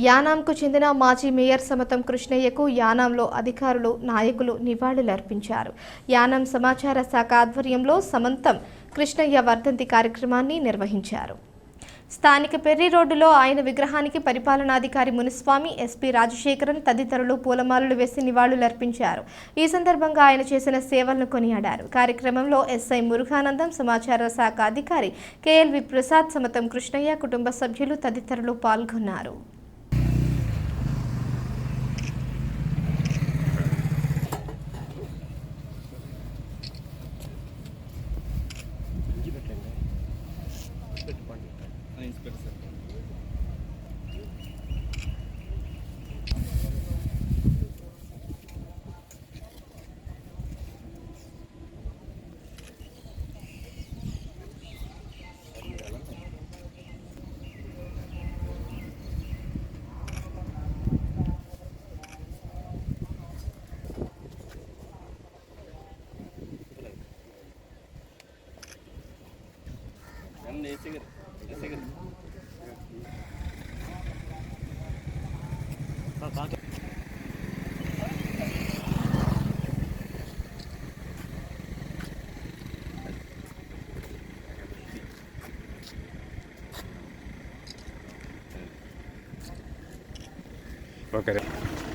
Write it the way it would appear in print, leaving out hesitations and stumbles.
యానాంకు చెందిన మాజీ మేయర్ సమతం కృష్ణయ్యకు యానాంలో అధికారులు, నాయకులు నివాళులర్పించారు. యానాం సమాచార శాఖ ఆధ్వర్యంలో సమంతం కృష్ణయ్య వర్ధంతి కార్యక్రమాన్ని నిర్వహించారు. స్థానిక పెర్రి రోడ్డులో ఆయన విగ్రహానికి పరిపాలనాధికారి మునిస్వామి, ఎస్పీ రాజశేఖరన్ తదితరులు పూలమాలలు వేసి నివాళులర్పించారు. ఈ సందర్భంగా ఆయన చేసిన సేవలను కొనియాడారు. కార్యక్రమంలో ఎస్ఐ మురుఘానందం, సమాచార శాఖ అధికారి కేఎల్వి ప్రసాద్, సమతం కృష్ణయ్య కుటుంబ సభ్యులు తదితరులు పాల్గొన్నారు. Okay.